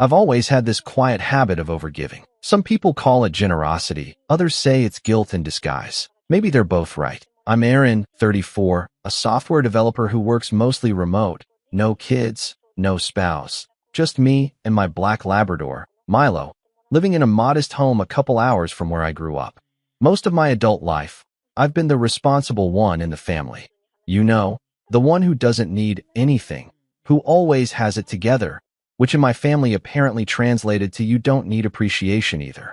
I've always had this quiet habit of overgiving. Some people call it generosity, others say it's guilt in disguise. Maybe they're both right. I'm Aaron, 34, a software developer who works mostly remote. No kids, no spouse. Just me and my black Labrador, Milo, living in a modest home a couple hours from where I grew up. Most of my adult life, I've been the responsible one in the family. You know, the one who doesn't need anything, who always has it together, which in my family apparently translated to you don't need appreciation either.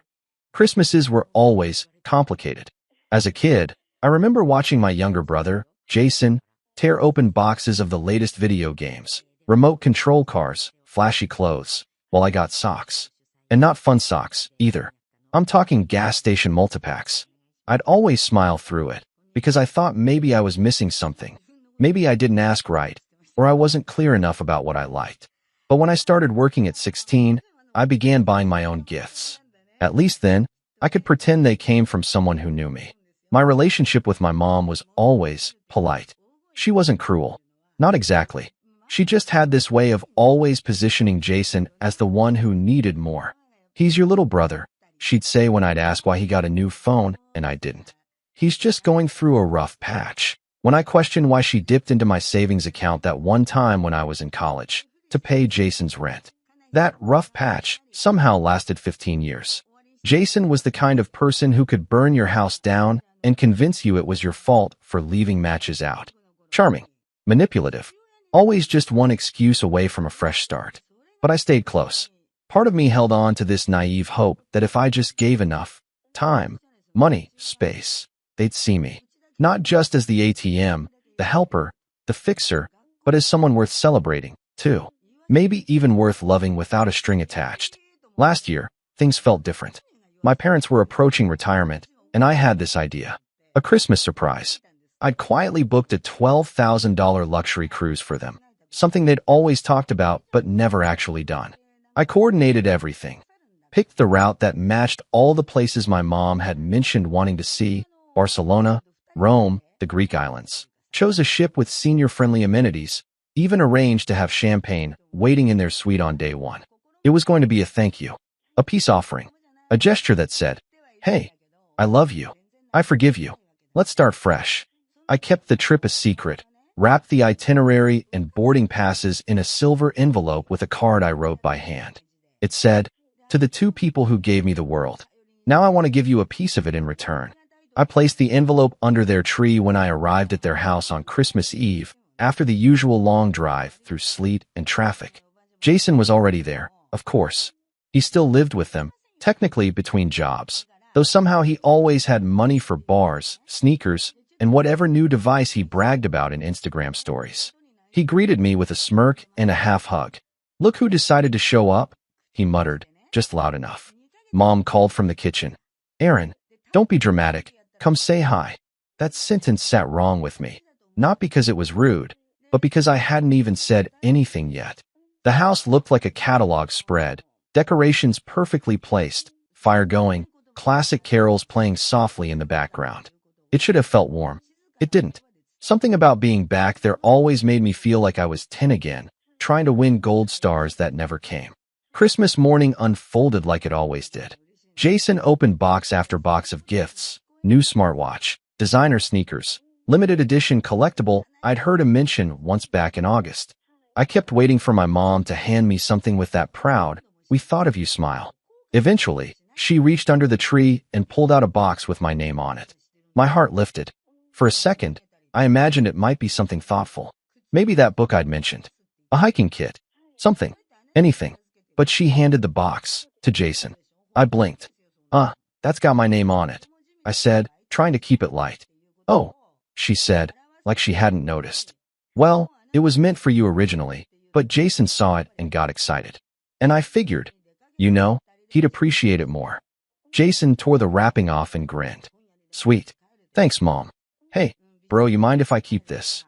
Christmases were always complicated. As a kid, I remember watching my younger brother, Jason, tear open boxes of the latest video games, remote control cars, flashy clothes, while I got socks. And not fun socks, either. I'm talking gas station multipacks. I'd always smile through it, because I thought maybe I was missing something. Maybe I didn't ask right, or I wasn't clear enough about what I liked. But when I started working at 16, I began buying my own gifts. At least then, I could pretend they came from someone who knew me. My relationship with my mom was always polite. She wasn't cruel. Not exactly. She just had this way of always positioning Jason as the one who needed more. "He's your little brother," she'd say when I'd ask why he got a new phone and I didn't. "He's just going through a rough patch." When I questioned why she dipped into my savings account that one time when I was in college to pay Jason's rent. That rough patch somehow lasted 15 years. Jason was the kind of person who could burn your house down and convince you it was your fault for leaving matches out. Charming, manipulative, always just one excuse away from a fresh start. But I stayed close. Part of me held on to this naive hope that if I just gave enough time, money, space, they'd see me. Not just as the ATM, the helper, the fixer, but as someone worth celebrating, too. Maybe even worth loving without a string attached. Last year, things felt different. My parents were approaching retirement, and I had this idea. A Christmas surprise. I'd quietly booked a $12,000 luxury cruise for them, something they'd always talked about but never actually done. I coordinated everything. Picked the route that matched all the places my mom had mentioned wanting to see: Barcelona, Rome, the Greek islands. Chose a ship with senior-friendly amenities, even arranged to have champagne waiting in their suite on day one. It was going to be a thank you, a peace offering, a gesture that said, "Hey, I love you. I forgive you. Let's start fresh." I kept the trip a secret, wrapped the itinerary and boarding passes in a silver envelope with a card I wrote by hand. It said, "To the two people who gave me the world, now I want to give you a piece of it in return." I placed the envelope under their tree when I arrived at their house on Christmas Eve, after the usual long drive through sleet and traffic. Jason was already there, of course. He still lived with them, technically between jobs, though somehow he always had money for bars, sneakers, and whatever new device he bragged about in Instagram stories. He greeted me with a smirk and a half hug. "Look who decided to show up," he muttered, just loud enough. Mom called from the kitchen. "Aaron, don't be dramatic. Come say hi." That sentence sat wrong with me. Not because it was rude, but because I hadn't even said anything yet. The house looked like a catalog spread, decorations perfectly placed, fire going, classic carols playing softly in the background. It should have felt warm. It didn't. Something about being back there always made me feel like I was 10 again, trying to win gold stars that never came. Christmas morning unfolded like it always did. Jason opened box after box of gifts: new smartwatch, designer sneakers, limited edition collectible I'd heard him mention once back in August. I kept waiting for my mom to hand me something with that proud, "We thought of you" smile. Eventually, she reached under the tree and pulled out a box with my name on it. My heart lifted. For a second, I imagined it might be something thoughtful. Maybe that book I'd mentioned. A hiking kit. Something. Anything. But she handed the box to Jason. I blinked. That's got my name on it," I said, trying to keep it light. "Oh," she said, like she hadn't noticed. "Well, it was meant for you originally, but Jason saw it and got excited. And I figured, he'd appreciate it more." Jason tore the wrapping off and grinned. "Sweet. Thanks, Mom. Hey, bro, you mind if I keep this?"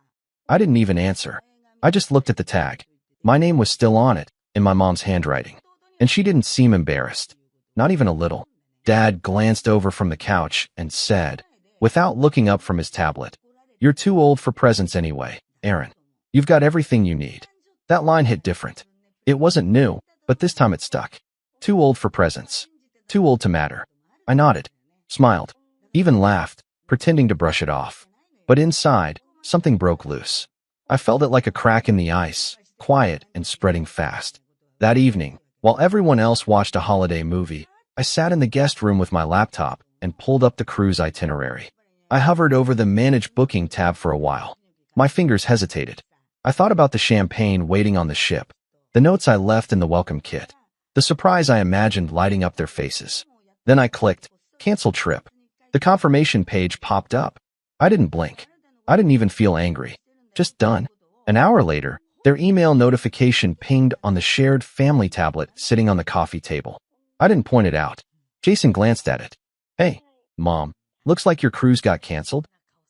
I didn't even answer. I just looked at the tag. My name was still on it, in my mom's handwriting. And she didn't seem embarrassed. Not even a little. Dad glanced over from the couch and said, without looking up from his tablet, "You're too old for presents anyway, Aaron. You've got everything you need." That line hit different. It wasn't new, But this time it stuck. Too old for presents. Too old to matter. I nodded, smiled, even laughed, pretending to brush it off. But inside, something broke loose. I felt it like a crack in the ice, quiet and spreading fast. That evening, while everyone else watched a holiday movie, I sat in the guest room with my laptop and pulled up the cruise itinerary. I hovered over the Manage Booking tab for a while. My fingers hesitated. I thought about the champagne waiting on the ship, the notes I left in the welcome kit, the surprise I imagined lighting up their faces. Then I clicked, Cancel Trip. The confirmation page popped up. I didn't blink. I didn't even feel angry. Just done. An hour later, their email notification pinged on the shared family tablet sitting on the coffee table. I didn't point it out. Jason glanced at it. Hey, Mom, looks like your cruise got canceled.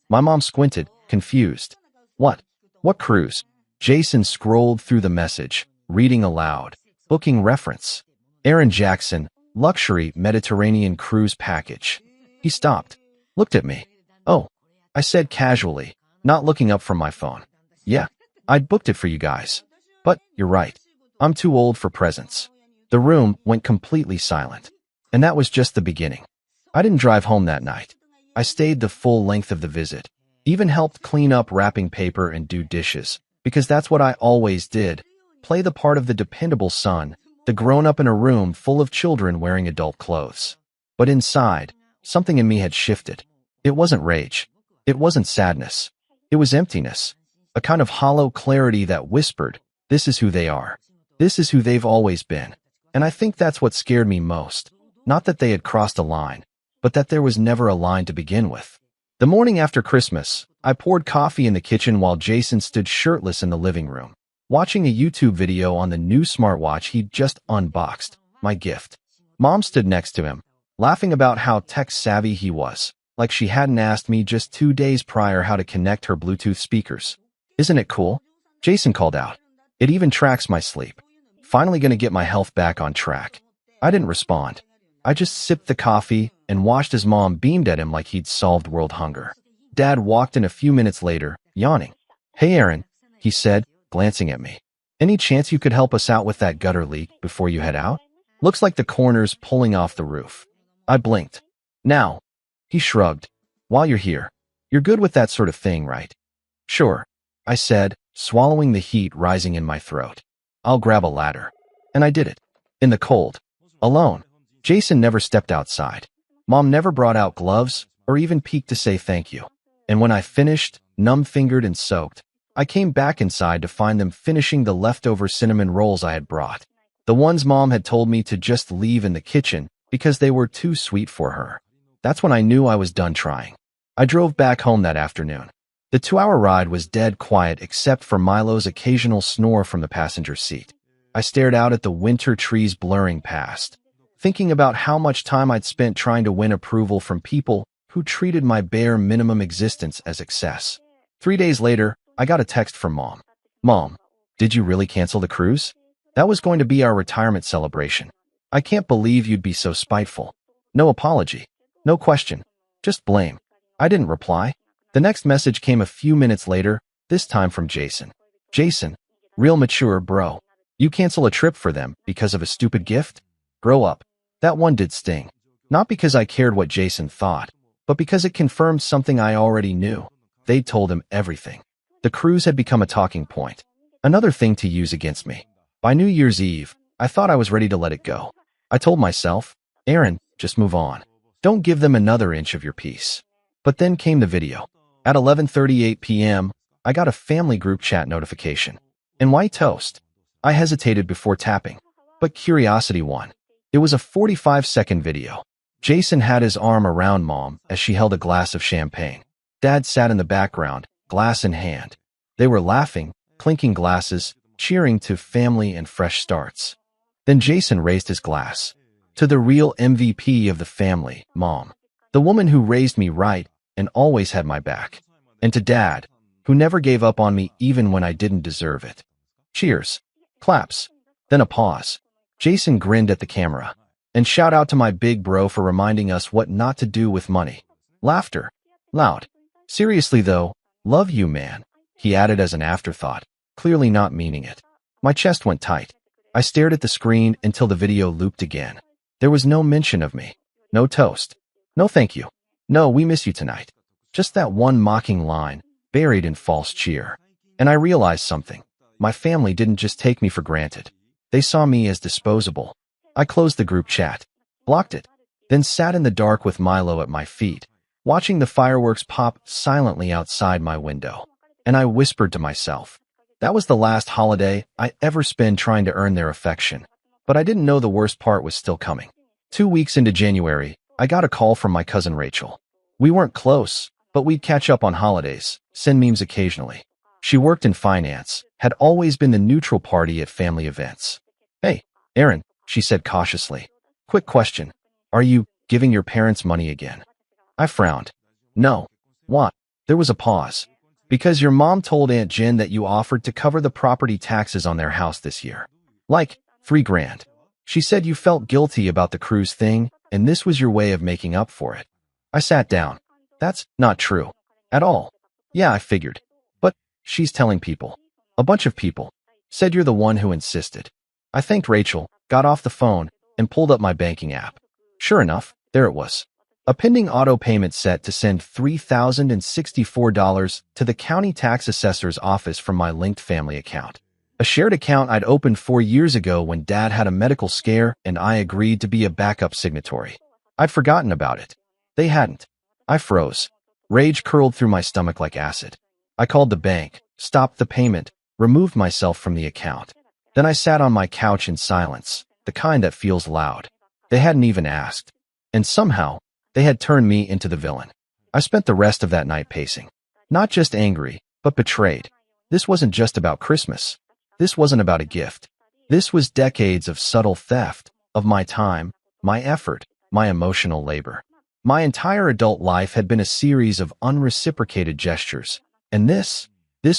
My mom squinted, confused. What? What cruise? Jason scrolled through the message, reading aloud. Booking reference. Aaron Jackson, luxury Mediterranean cruise package. He stopped, looked at me. Oh, I said casually, not looking up from my phone. Yeah, I'd booked it for you guys. But you're right. I'm too old for presents. The room went completely silent. And that was just the beginning. I didn't drive home that night. I stayed the full length of the visit. Even helped clean up wrapping paper and do dishes, because that's what I always did. Play the part of the dependable son, the grown-up in a room full of children wearing adult clothes. But inside, something in me had shifted. It wasn't rage. It wasn't sadness. It was emptiness. A kind of hollow clarity that whispered, this is who they are. This is who they've always been. And I think that's what scared me most. Not that they had crossed a line, but that there was never a line to begin with. The morning after Christmas, I poured coffee in the kitchen while Jason stood shirtless in the living room, watching a YouTube video on the new smartwatch he'd just unboxed, my gift. Mom stood next to him, laughing about how tech-savvy he was, like she hadn't asked me just 2 days prior how to connect her Bluetooth speakers. Isn't it cool? Jason called out. It even tracks my sleep. Finally gonna get my health back on track. I didn't respond. I just sipped the coffee and watched as Mom beamed at him like he'd solved world hunger. Dad walked in a few minutes later, yawning. Hey Aaron, he said, glancing at me. Any chance you could help us out with that gutter leak before you head out? Looks like the corner's pulling off the roof. I blinked. Now. He shrugged. While you're here, you're good with that sort of thing, right? Sure, I said, swallowing the heat rising in my throat. I'll grab a ladder. And I did it. In the cold. Alone. Jason never stepped outside. Mom never brought out gloves or even peeked to say thank you. And when I finished, numb-fingered and soaked, I came back inside to find them finishing the leftover cinnamon rolls I had brought. The ones Mom had told me to just leave in the kitchen because they were too sweet for her. That's when I knew I was done trying. I drove back home that afternoon. The 2-hour ride was dead quiet except for Milo's occasional snore from the passenger seat. I stared out at the winter trees blurring past, thinking about how much time I'd spent trying to win approval from people who treated my bare minimum existence as excess. 3 days later, I got a text from Mom. Mom, did you really cancel the cruise? That was going to be our retirement celebration. I can't believe you'd be so spiteful. No apology. No question. Just blame. I didn't reply. The next message came a few minutes later, this time from Jason. Jason, real mature, bro. You cancel a trip for them because of a stupid gift? Grow up. That one did sting. Not because I cared what Jason thought, but because it confirmed something I already knew. They'd told him everything. The cruise had become a talking point. Another thing to use against me. By New Year's Eve, I thought I was ready to let it go. I told myself, Aaron, just move on. Don't give them another inch of your peace. But then came the video. At 11:38 p.m., I got a family group chat notification. And white toast. I hesitated before tapping, but curiosity won. It was a 45-second video. Jason had his arm around Mom as she held a glass of champagne. Dad sat in the background, glass in hand. They were laughing, clinking glasses, cheering to family and fresh starts. Then Jason raised his glass. To the real MVP of the family, Mom. The woman who raised me right and always had my back. And to Dad, who never gave up on me even when I didn't deserve it. Cheers. Claps. Then a pause. Jason grinned at the camera. And shout out to my big bro for reminding us what not to do with money. Laughter. Loud. Seriously though, love you, man. He added as an afterthought, clearly not meaning it. My chest went tight. I stared at the screen until the video looped again. There was no mention of me. No toast. No thank you. No, we miss you tonight. Just that one mocking line, buried in false cheer. And I realized something. My family didn't just take me for granted. They saw me as disposable. I closed the group chat, blocked it, then sat in the dark with Milo at my feet, watching the fireworks pop silently outside my window. And I whispered to myself, that was the last holiday I ever spent trying to earn their affection. But I didn't know the worst part was still coming. 2 weeks into January, I got a call from my cousin Rachel. We weren't close, but we'd catch up on holidays, send memes occasionally. She worked in finance, had always been the neutral party at family events. Hey, Aaron, she said cautiously. Quick question. Are you giving your parents money again? I frowned. No. What? There was a pause. Because your mom told Aunt Jen that you offered to cover the property taxes on their house this year. Like, $3,000. She said you felt guilty about the cruise thing, and this was your way of making up for it. I sat down. That's not true. At all. Yeah, I figured. But she's telling people. A bunch of people. Said you're the one who insisted. I thanked Rachel, got off the phone, and pulled up my banking app. Sure enough, there it was. A pending auto payment set to send $3,064 to the county tax assessor's office from my linked family account. A shared account I'd opened 4 years ago when Dad had a medical scare and I agreed to be a backup signatory. I'd forgotten about it. They hadn't. I froze. Rage curled through my stomach like acid. I called the bank, stopped the payment, removed myself from the account. Then I sat on my couch in silence, the kind that feels loud. They hadn't even asked. And somehow, they had turned me into the villain. I spent the rest of that night pacing. Not just angry, but betrayed. This wasn't just about Christmas. This wasn't about a gift. This was decades of subtle theft, of my time, my effort, my emotional labor. My entire adult life had been a series of unreciprocated gestures. And this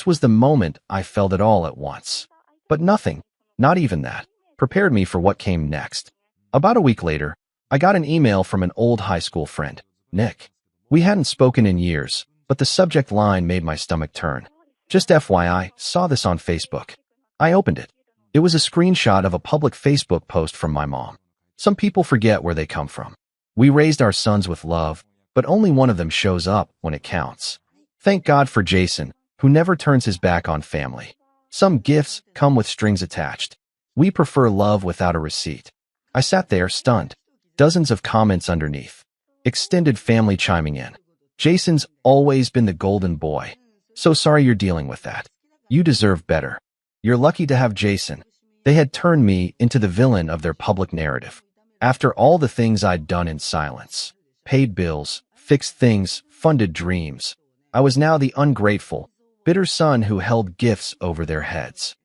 was the moment I felt it all at once. But nothing, not even that, prepared me for what came next. About a week later, I got an email from an old high school friend, Nick. We hadn't spoken in years, but the subject line made my stomach turn. Just FYI, saw this on Facebook. I opened it. It was a screenshot of a public Facebook post from my mom. Some people forget where they come from. We raised our sons with love, but only one of them shows up when it counts. Thank God for Jason, who never turns his back on family. Some gifts come with strings attached. We prefer love without a receipt. I sat there, stunned. Dozens of comments underneath. Extended family chiming in. Jason's always been the golden boy. So sorry you're dealing with that. You deserve better. You're lucky to have Jason. They had turned me into the villain of their public narrative. After all the things I'd done in silence. Paid bills, fixed things, funded dreams. I was now the ungrateful, bitter son who held gifts over their heads.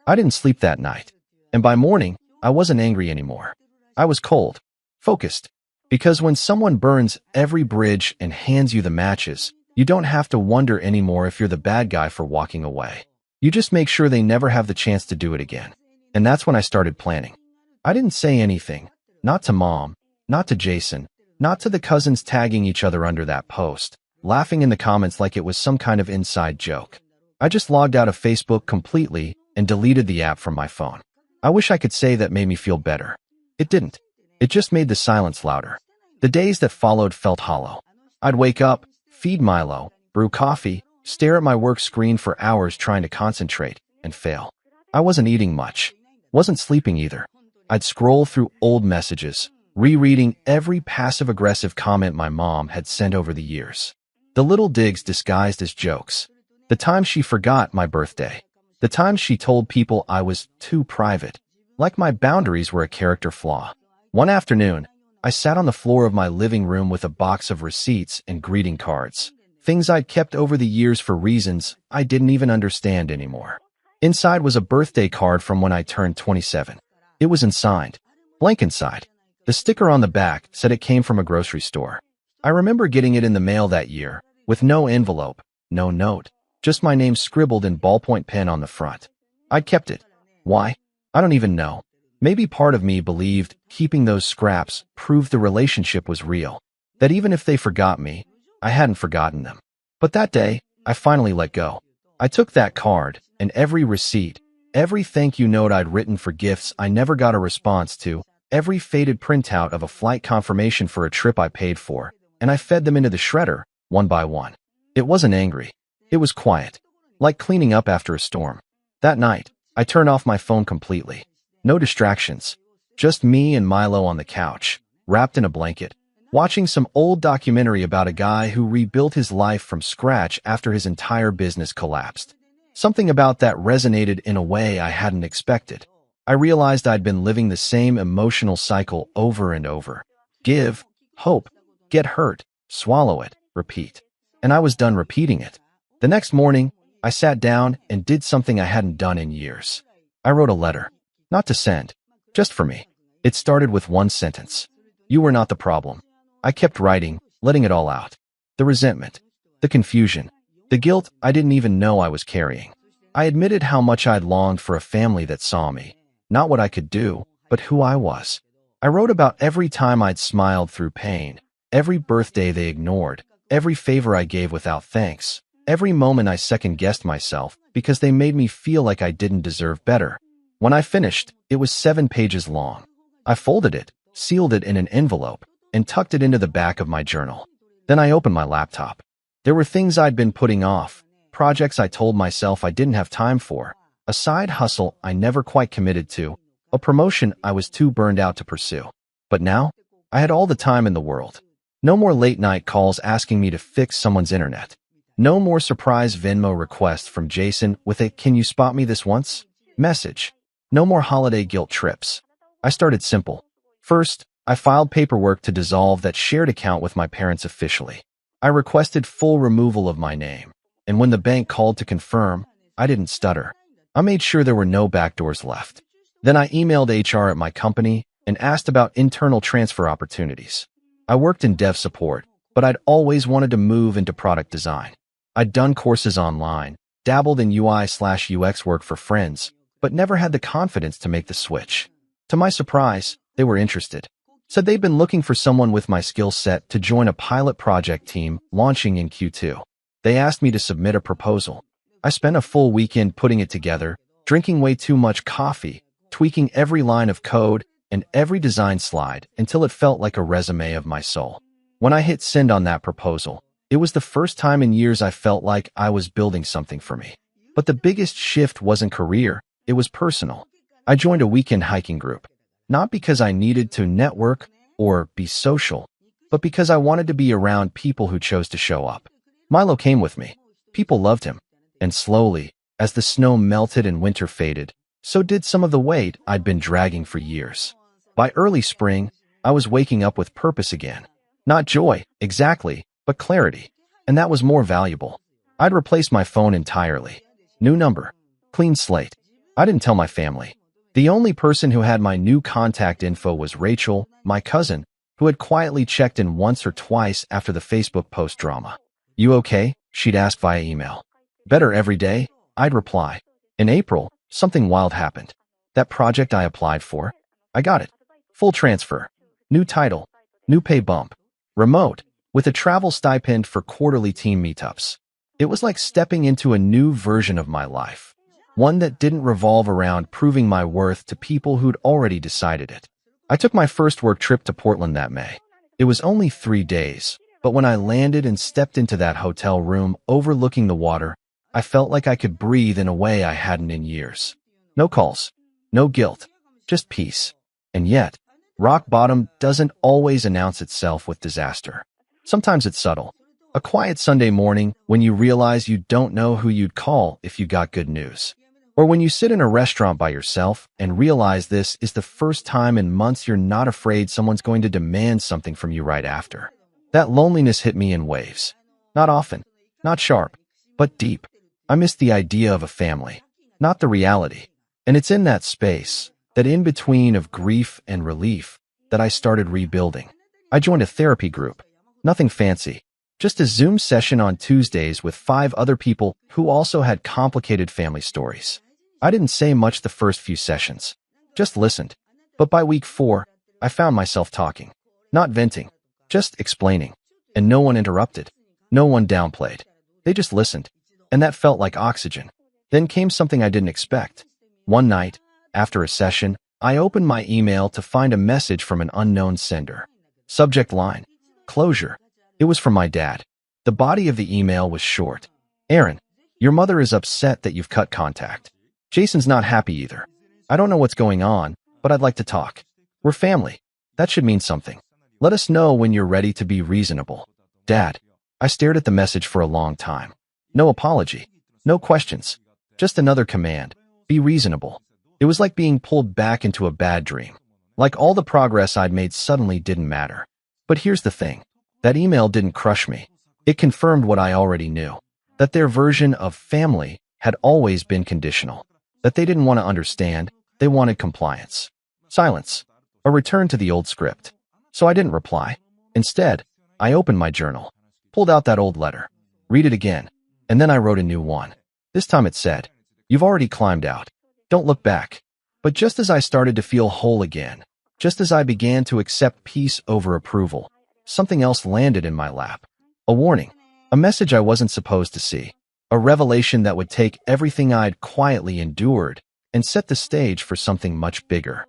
I didn't sleep that night. And by morning, I wasn't angry anymore. I was cold. Focused. Because when someone burns every bridge and hands you the matches, you don't have to wonder anymore if you're the bad guy for walking away. You just make sure they never have the chance to do it again. And that's when I started planning. I didn't say anything. Not to Mom, not to Jason, not to the cousins tagging each other under that post, laughing in the comments like it was some kind of inside joke. I just logged out of Facebook completely and deleted the app from my phone. I wish I could say that made me feel better. It didn't. It just made the silence louder. The days that followed felt hollow. I'd wake up, feed Milo, brew coffee, stare at my work screen for hours trying to concentrate, and fail. I wasn't eating much. Wasn't sleeping either. I'd scroll through old messages, rereading every passive-aggressive comment my mom had sent over the years. The little digs disguised as jokes. The times she forgot my birthday. The times she told people I was too private, like my boundaries were a character flaw. One afternoon, I sat on the floor of my living room with a box of receipts and greeting cards, things I'd kept over the years for reasons I didn't even understand anymore. Inside was a birthday card from when I turned 27. It was unsigned, blank inside. The sticker on the back said it came from a grocery store. I remember getting it in the mail that year, with no envelope, no note, just my name scribbled in ballpoint pen on the front. I'd kept it. Why? I don't even know. Maybe part of me believed keeping those scraps proved the relationship was real, that even if they forgot me, I hadn't forgotten them. But that day, I finally let go. I took that card and every receipt, Every thank you note I'd written for gifts I never got a response to, every faded printout of a flight confirmation for a trip I paid for, and I fed them into the shredder, one by one. It wasn't angry. It was quiet, like cleaning up after a storm. That night, I turned off my phone completely. No distractions. Just me and Milo on the couch, wrapped in a blanket, watching some old documentary about a guy who rebuilt his life from scratch after his entire business collapsed. Something about that resonated in a way I hadn't expected. I realized I'd been living the same emotional cycle over and over. Give, hope, get hurt, swallow it, repeat. And I was done repeating it. The next morning, I sat down and did something I hadn't done in years. I wrote a letter. Not to send. Just for me. It started with one sentence. You were not the problem. I kept writing, letting it all out. The resentment. The confusion. The guilt I didn't even know I was carrying. I admitted how much I'd longed for a family that saw me. Not what I could do, but who I was. I wrote about every time I'd smiled through pain, every birthday they ignored, every favor I gave without thanks, every moment I second-guessed myself because they made me feel like I didn't deserve better. When I finished, it was 7 pages long. I folded it, sealed it in an envelope, and tucked it into the back of my journal. Then I opened my laptop. There were things I'd been putting off, projects I told myself I didn't have time for, a side hustle I never quite committed to, a promotion I was too burned out to pursue. But now, I had all the time in the world. No more late-night calls asking me to fix someone's internet. No more surprise Venmo requests from Jason with a "Can you spot me this once?" message. No more holiday guilt trips. I started simple. First, I filed paperwork to dissolve that shared account with my parents officially. I requested full removal of my name, and when the bank called to confirm, I didn't stutter. I made sure there were no backdoors left. Then I emailed HR at my company and asked about internal transfer opportunities. I worked in dev support, but I'd always wanted to move into product design. I'd done courses online, dabbled in UI/UX work for friends, but never had the confidence to make the switch. To my surprise, they were interested. Said they'd been looking for someone with my skill set to join a pilot project team launching in Q2. They asked me to submit a proposal. I spent a full weekend putting it together, drinking way too much coffee, tweaking every line of code and every design slide until it felt like a resume of my soul. When I hit send on that proposal, it was the first time in years I felt like I was building something for me. But the biggest shift wasn't career, it was personal. I joined a weekend hiking group. Not because I needed to network or be social, but because I wanted to be around people who chose to show up. Milo came with me. People loved him. And slowly, as the snow melted and winter faded, so did some of the weight I'd been dragging for years. By early spring, I was waking up with purpose again. Not joy, exactly, but clarity. And that was more valuable. I'd replaced my phone entirely. New number. Clean slate. I didn't tell my family. The only person who had my new contact info was Rachel, my cousin, who had quietly checked in once or twice after the Facebook post drama. You okay? She'd ask via email. Better every day, I'd reply. In April, something wild happened. That project I applied for, I got it. Full transfer. New title. New pay bump. Remote, with a travel stipend for quarterly team meetups. It was like stepping into a new version of my life. One that didn't revolve around proving my worth to people who'd already decided it. I took my first work trip to Portland that May. It was only 3 days, but when I landed and stepped into that hotel room overlooking the water, I felt like I could breathe in a way I hadn't in years. No calls, no guilt, just peace. And yet, rock bottom doesn't always announce itself with disaster. Sometimes it's subtle. A quiet Sunday morning when you realize you don't know who you'd call if you got good news. Or when you sit in a restaurant by yourself and realize this is the first time in months you're not afraid someone's going to demand something from you right after. That loneliness hit me in waves. Not often, not sharp, but deep. I missed the idea of a family, not the reality. And it's in that space, that in-between of grief and relief, that I started rebuilding. I joined a therapy group. Nothing fancy. Just a Zoom session on Tuesdays with 5 other people who also had complicated family stories. I didn't say much the first few sessions. Just listened. But by week 4, I found myself talking. Not venting. Just explaining. And no one interrupted. No one downplayed. They just listened. And that felt like oxygen. Then came something I didn't expect. One night, after a session, I opened my email to find a message from an unknown sender. Subject line: closure. It was from my dad. The body of the email was short. Aaron, your mother is upset that you've cut contact. Jason's not happy either. I don't know what's going on, but I'd like to talk. We're family. That should mean something. Let us know when you're ready to be reasonable. Dad. I stared at the message for a long time. No apology. No questions. Just another command. Be reasonable. It was like being pulled back into a bad dream. Like all the progress I'd made suddenly didn't matter. But here's the thing. That email didn't crush me. It confirmed what I already knew. That their version of family had always been conditional. That they didn't want to understand. They wanted compliance. Silence. A return to the old script. So I didn't reply. Instead, I opened my journal. Pulled out that old letter. Read it again. And then I wrote a new one. This time it said, "You've already climbed out. Don't look back." But just as I started to feel whole again, just as I began to accept peace over approval, something else landed in my lap. A warning. A message I wasn't supposed to see. A revelation that would take everything I'd quietly endured and set the stage for something much bigger.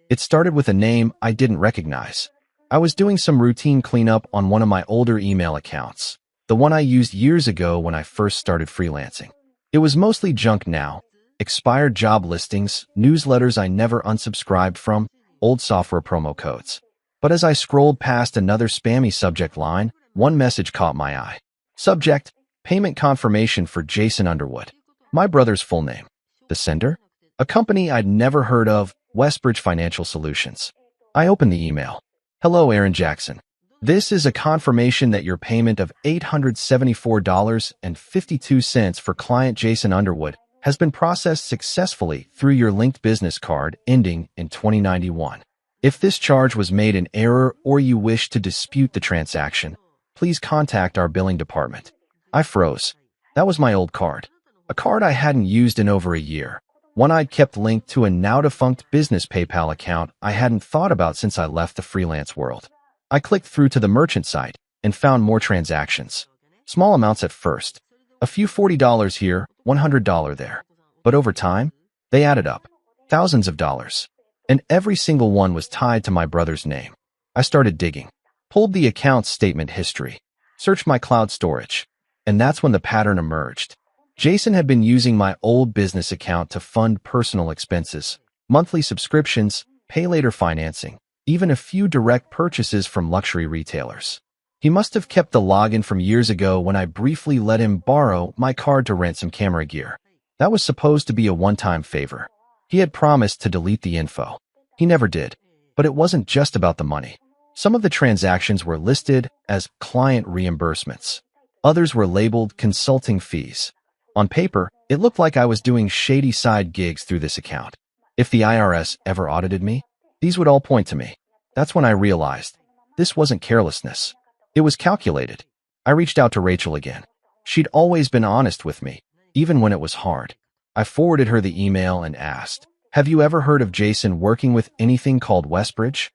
It started with a name I didn't recognize. I was doing some routine cleanup on one of my older email accounts, the one I used years ago when I first started freelancing. It was mostly junk now, expired job listings, newsletters I never unsubscribed from, old software promo codes. But as I scrolled past another spammy subject line, one message caught my eye. Subject: payment confirmation for Jason Underwood. My brother's full name. The sender? A company I'd never heard of, Westbridge Financial Solutions. I opened the email. Hello, Aaron Jackson. This is a confirmation that your payment of $874.52 for client Jason Underwood has been processed successfully through your linked business card ending in 2091. If this charge was made in error or you wish to dispute the transaction, please contact our billing department. I froze. That was my old card. A card I hadn't used in over a year. One I'd kept linked to a now-defunct business PayPal account I hadn't thought about since I left the freelance world. I clicked through to the merchant site and found more transactions. Small amounts at first. A few $40 here, $100 there. But over time, they added up. Thousands of dollars. And every single one was tied to my brother's name. I started digging. Pulled the account statement history. Searched my cloud storage. And that's when the pattern emerged. Jason had been using my old business account to fund personal expenses, monthly subscriptions, pay later financing, even a few direct purchases from luxury retailers. He must have kept the login from years ago when I briefly let him borrow my card to rent some camera gear. That was supposed to be a one-time favor. He had promised to delete the info. He never did. But it wasn't just about the money. Some of the transactions were listed as client reimbursements. Others were labeled consulting fees. On paper, it looked like I was doing shady side gigs through this account. If the IRS ever audited me, these would all point to me. That's when I realized this wasn't carelessness. It was calculated. I reached out to Rachel again. She'd always been honest with me, even when it was hard. I forwarded her the email and asked, "Have you ever heard of Jason working with anything called Westbridge?"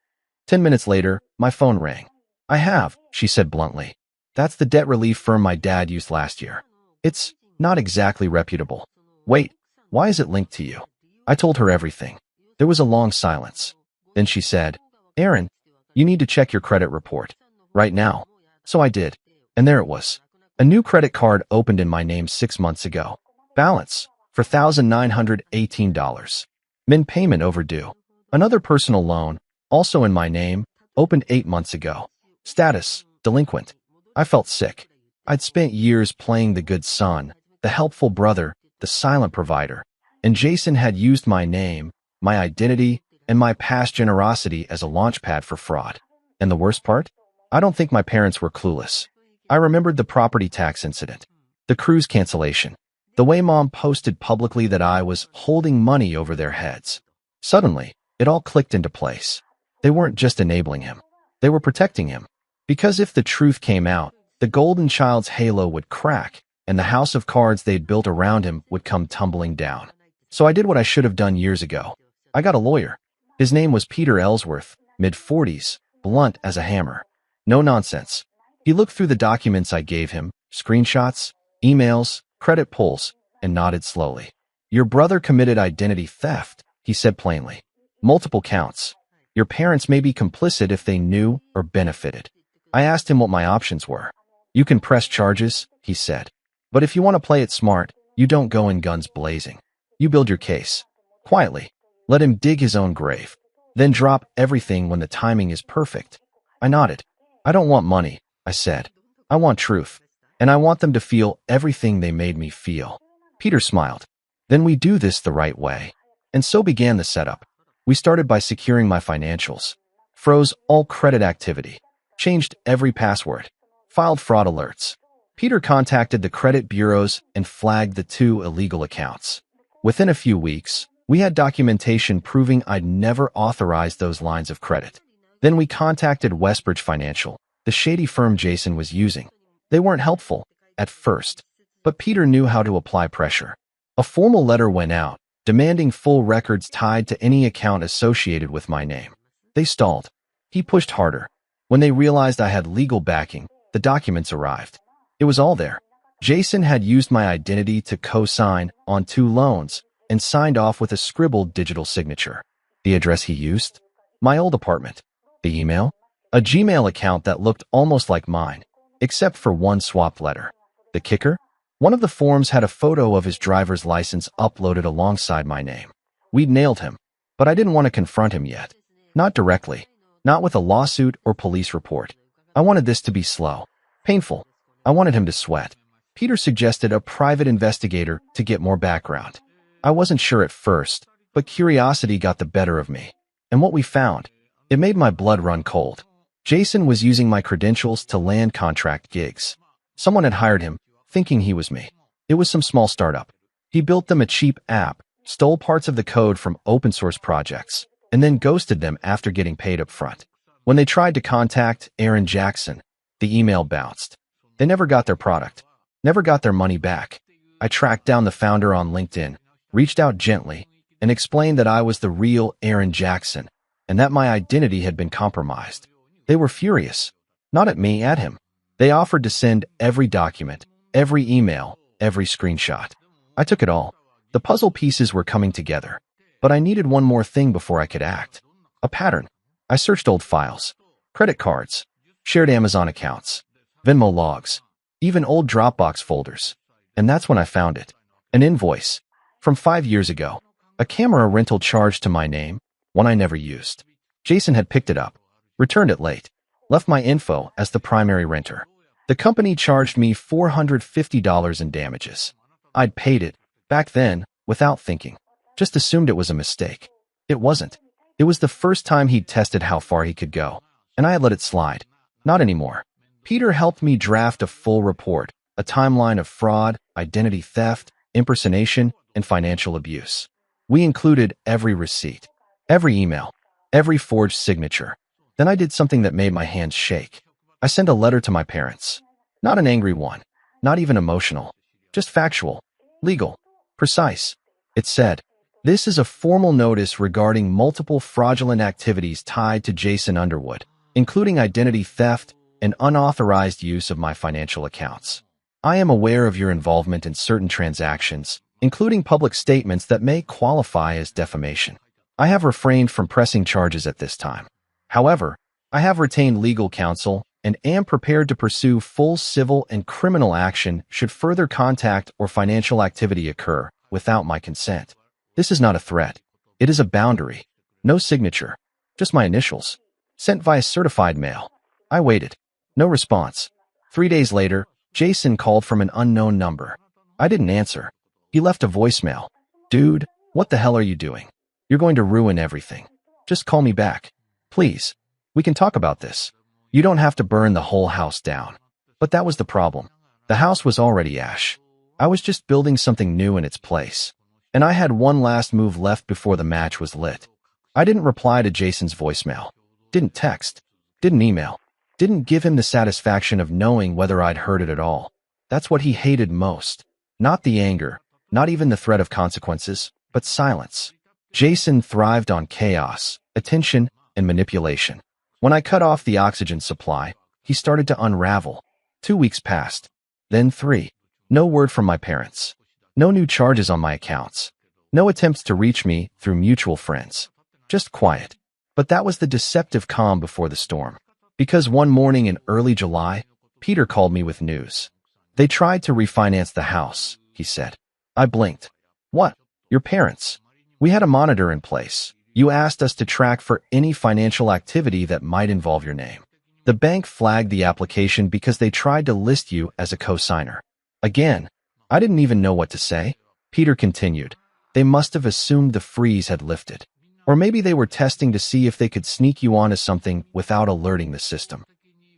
10 minutes later, my phone rang. "I have," she said bluntly. "That's the debt relief firm my dad used last year. It's not exactly reputable." "Wait, why is it linked to you?" I told her everything. There was a long silence. Then she said, "Aaron, you need to check your credit report. Right now." So I did. And there it was. A new credit card opened in my name 6 months ago. Balance for $1,918. Min payment overdue. Another personal loan, also in my name, opened 8 months ago. Status, delinquent. I felt sick. I'd spent years playing the good son, the helpful brother, the silent provider. And Jason had used my name, my identity, and my past generosity as a launchpad for fraud. And the worst part? I don't think my parents were clueless. I remembered the property tax incident, the cruise cancellation, the way Mom posted publicly that I was holding money over their heads. Suddenly, it all clicked into place. They weren't just enabling him. They were protecting him. Because if the truth came out, the golden child's halo would crack, and the house of cards they'd built around him would come tumbling down. So I did what I should have done years ago. I got a lawyer. His name was Peter Ellsworth, mid-40s, blunt as a hammer. No nonsense. He looked through the documents I gave him, screenshots, emails, credit pulls, and nodded slowly. Your brother committed identity theft, he said plainly. Multiple counts. Your parents may be complicit if they knew or benefited. I asked him what my options were. You can press charges, he said. But if you want to play it smart, you don't go in guns blazing. You build your case. Quietly. Let him dig his own grave. Then drop everything when the timing is perfect. I nodded. I don't want money, I said. I want truth. And I want them to feel everything they made me feel. Peter smiled. Then we do this the right way. And so began the setup. We started by securing my financials. Froze all credit activity. Changed every password. Filed fraud alerts. Peter contacted the credit bureaus and flagged the 2 illegal accounts. Within a few weeks, we had documentation proving I'd never authorized those lines of credit. Then we contacted Westbridge Financial, the shady firm Jason was using. They weren't helpful, at first, but Peter knew how to apply pressure. A formal letter went out, demanding full records tied to any account associated with my name. They stalled. He pushed harder. When they realized I had legal backing, the documents arrived. It was all there. Jason had used my identity to co-sign on 2 loans and signed off with a scribbled digital signature. The address he used? My old apartment. The email? A Gmail account that looked almost like mine, except for one swapped letter. The kicker? One of the forms had a photo of his driver's license uploaded alongside my name. We'd nailed him, but I didn't want to confront him yet. Not directly. Not with a lawsuit or police report. I wanted this to be slow. Painful. I wanted him to sweat. Peter suggested a private investigator to get more background. I wasn't sure at first, but curiosity got the better of me. And what we found, it made my blood run cold. Jason was using my credentials to land contract gigs. Someone had hired him, thinking he was me. It was some small startup. He built them a cheap app, stole parts of the code from open source projects, and then ghosted them after getting paid up front. When they tried to contact Aaron Jackson, the email bounced. They never got their product, never got their money back. I tracked down the founder on LinkedIn, reached out gently, and explained that I was the real Aaron Jackson, and that my identity had been compromised. They were furious. Not at me, at him. They offered to send every document, every email, every screenshot. I took it all. The puzzle pieces were coming together. But I needed one more thing before I could act. A pattern. I searched old files, credit cards, shared Amazon accounts, Venmo logs, even old Dropbox folders. And that's when I found it. An invoice. From 5 years ago. A camera rental charge to my name, one I never used. Jason had picked it up, returned it late, left my info as the primary renter. The company charged me $450 in damages. I'd paid it, back then, without thinking. Just assumed it was a mistake. It wasn't. It was the first time he'd tested how far he could go, and I had let it slide. Not anymore. Peter helped me draft a full report, a timeline of fraud, identity theft, impersonation, and financial abuse. We included every receipt, every email, every forged signature. Then I did something that made my hands shake. I sent a letter to my parents. Not an angry one, not even emotional, just factual, legal, precise. It said, "This is a formal notice regarding multiple fraudulent activities tied to Jason Underwood, including identity theft and unauthorized use of my financial accounts. I am aware of your involvement in certain transactions, including public statements that may qualify as defamation. I have refrained from pressing charges at this time. However, I have retained legal counsel and am prepared to pursue full civil and criminal action should further contact or financial activity occur without my consent. This is not a threat. It is a boundary. No signature. Just my initials. Sent via certified mail." I waited. No response. 3 days later, Jason called from an unknown number. I didn't answer. He left a voicemail. "Dude, what the hell are you doing? You're going to ruin everything. Just call me back. Please. We can talk about this. You don't have to burn the whole house down." But that was the problem. The house was already ash. I was just building something new in its place. And I had one last move left before the match was lit. I didn't reply to Jason's voicemail. Didn't text. Didn't email. Didn't give him the satisfaction of knowing whether I'd heard it at all. That's what he hated most. Not the anger, not even the threat of consequences, but silence. Jason thrived on chaos, attention, and manipulation. When I cut off the oxygen supply, he started to unravel. 2 weeks passed. Then 3. No word from my parents. No new charges on my accounts. No attempts to reach me through mutual friends. Just quiet. But that was the deceptive calm before the storm. Because one morning in early July, Peter called me with news. They tried to refinance the house, he said. I blinked. What? Your parents? We had a monitor in place. You asked us to track for any financial activity that might involve your name. The bank flagged the application because they tried to list you as a co-signer. Again, I didn't even know what to say. Peter continued. They must have assumed the freeze had lifted. Or maybe they were testing to see if they could sneak you onto something without alerting the system.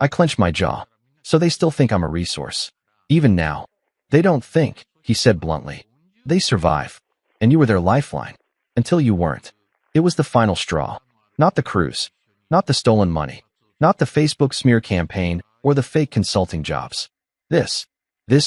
I clenched my jaw. So they still think I'm a resource. Even now. They don't think, he said bluntly. They survive. And you were their lifeline. Until you weren't. It was the final straw. Not the cruise. Not the stolen money. Not the Facebook smear campaign or the fake consulting jobs. This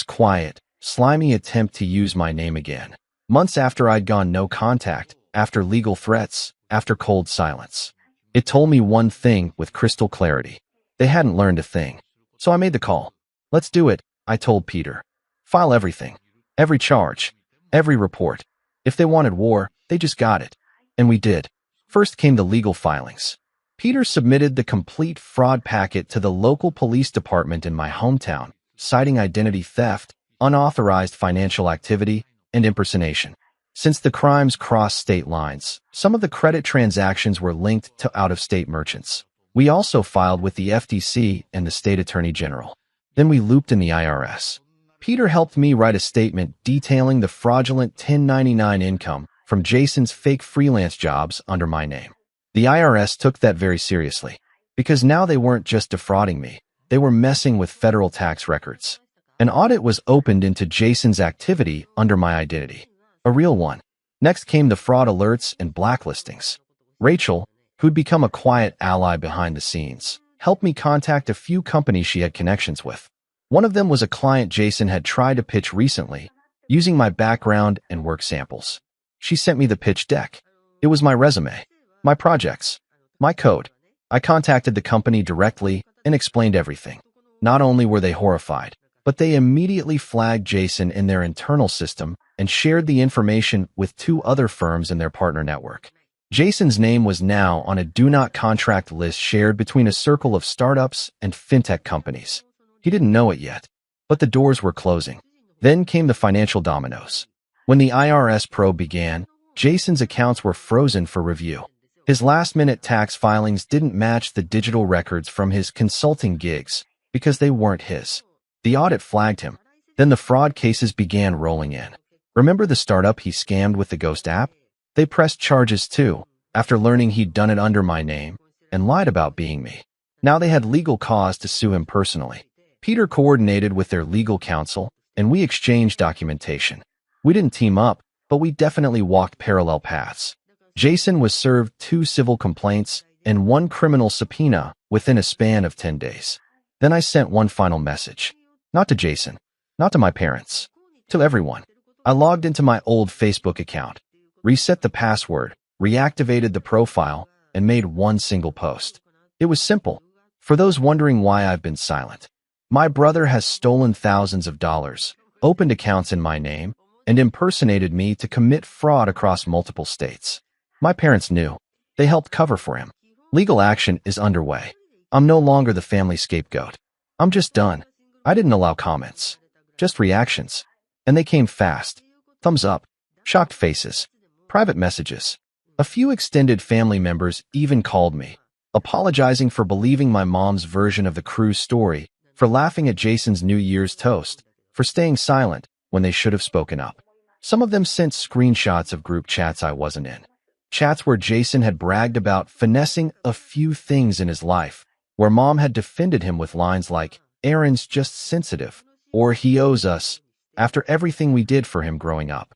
quiet, slimy attempt to use my name again. Months after I'd gone no contact, after legal threats, after cold silence. It told me one thing with crystal clarity. They hadn't learned a thing. So I made the call. Let's do it, I told Peter. File everything. Every charge. Every report. If they wanted war, they just got it. And we did. First came the legal filings. Peter submitted the complete fraud packet to the local police department in my hometown, citing identity theft, unauthorized financial activity, and impersonation. Since the crimes crossed state lines, some of the credit transactions were linked to out-of-state merchants. We also filed with the FTC and the state attorney general. Then we looped in the IRS. Peter helped me write a statement detailing the fraudulent 1099 income from Jason's fake freelance jobs under my name. The IRS took that very seriously, because now they weren't just defrauding me, they were messing with federal tax records. An audit was opened into Jason's activity under my identity. A real one. Next came the fraud alerts and blacklistings. Rachel, who'd become a quiet ally behind the scenes, helped me contact a few companies she had connections with. One of them was a client Jason had tried to pitch recently, using my background and work samples. She sent me the pitch deck. It was my resume, my projects, my code. I contacted the company directly and explained everything. Not only were they horrified, but they immediately flagged Jason in their internal system and shared the information with 2 other firms in their partner network. Jason's name was now on a do not contract list shared between a circle of startups and fintech companies. He didn't know it yet, but the doors were closing. Then came the financial dominoes. When the IRS probe began, Jason's accounts were frozen for review. His last-minute tax filings didn't match the digital records from his consulting gigs because they weren't his. The audit flagged him. Then the fraud cases began rolling in. Remember the startup he scammed with the Ghost app? They pressed charges too, after learning he'd done it under my name and lied about being me. Now they had legal cause to sue him personally. Peter coordinated with their legal counsel, and we exchanged documentation. We didn't team up, but we definitely walked parallel paths. Jason was served 2 civil complaints and 1 criminal subpoena within a span of 10 days. Then I sent one final message. Not to Jason, not to my parents, to everyone. I logged into my old Facebook account, reset the password, reactivated the profile, and made one single post. It was simple. For those wondering why I've been silent, my brother has stolen thousands of dollars, opened accounts in my name, and impersonated me to commit fraud across multiple states. My parents knew. They helped cover for him. Legal action is underway. I'm no longer the family scapegoat. I'm just done. I didn't allow comments. Just reactions. And they came fast. Thumbs up. Shocked faces. Private messages. A few extended family members even called me, apologizing for believing my mom's version of the cruise story, for laughing at Jason's New Year's toast, for staying silent when they should have spoken up. Some of them sent screenshots of group chats I wasn't in. Chats where Jason had bragged about finessing a few things in his life, where mom had defended him with lines like, "Aaron's just sensitive," or "he owes us," after everything we did for him growing up.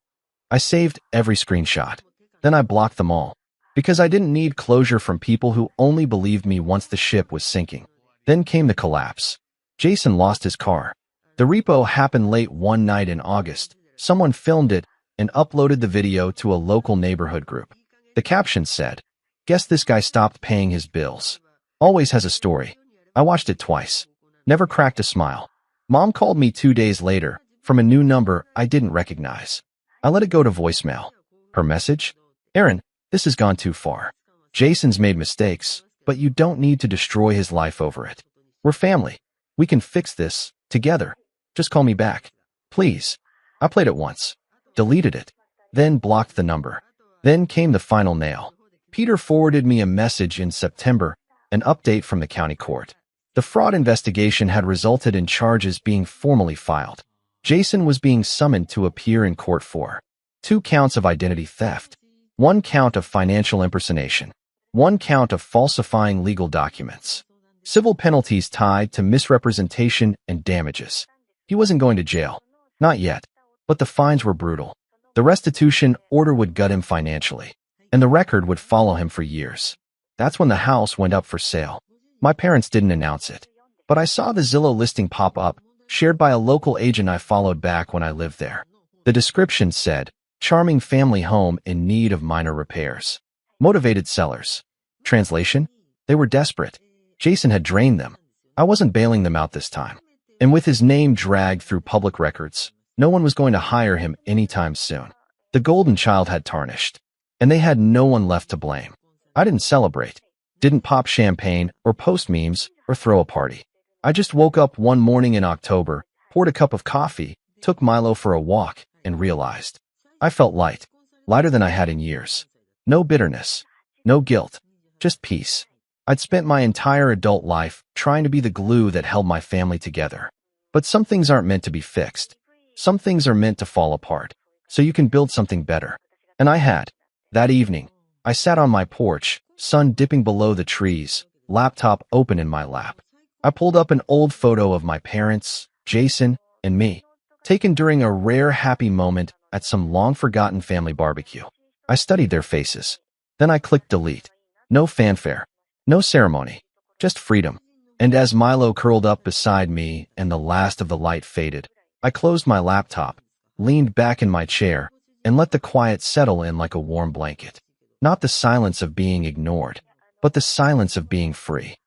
I saved every screenshot. Then I blocked them all, because I didn't need closure from people who only believed me once the ship was sinking. Then came the collapse. Jason lost his car. The repo happened late one night in August. Someone filmed it and uploaded the video to a local neighborhood group. The caption said, "Guess this guy stopped paying his bills. Always has a story." I watched it twice. Never cracked a smile. Mom called me 2 days later from a new number I didn't recognize. I let it go to voicemail. Her message? Aaron, this has gone too far. Jason's made mistakes, but you don't need to destroy his life over it. We're family. We can fix this together. Just call me back. Please. I played it once, deleted it, then blocked the number. Then came the final nail. Peter forwarded me a message in September, an update from the county court. The fraud investigation had resulted in charges being formally filed. Jason was being summoned to appear in court for 2 counts of identity theft, 1 count of financial impersonation, 1 count of falsifying legal documents. Civil penalties tied to misrepresentation and damages. He wasn't going to jail. Not yet. But the fines were brutal. The restitution order would gut him financially, and the record would follow him for years. That's when the house went up for sale. My parents didn't announce it, but I saw the Zillow listing pop up, shared by a local agent I followed back when I lived there. The description said, "Charming family home in need of minor repairs. Motivated sellers." Translation? They were desperate. Jason had drained them. I wasn't bailing them out this time. And with his name dragged through public records, no one was going to hire him anytime soon. The golden child had tarnished, and they had no one left to blame. I didn't celebrate, didn't pop champagne or post memes or throw a party. I just woke up one morning in October, poured a cup of coffee, took Milo for a walk, and realized I felt light, lighter than I had in years. No bitterness, no guilt, just peace. I'd spent my entire adult life trying to be the glue that held my family together. But some things aren't meant to be fixed. Some things are meant to fall apart, so you can build something better. And I had. That evening, I sat on my porch, sun dipping below the trees, laptop open in my lap. I pulled up an old photo of my parents, Jason, and me, taken during a rare happy moment at some long-forgotten family barbecue. I studied their faces. Then I clicked delete. No fanfare. No ceremony. Just freedom. And as Milo curled up beside me and the last of the light faded, I closed my laptop, leaned back in my chair, and let the quiet settle in like a warm blanket. Not the silence of being ignored, but the silence of being free.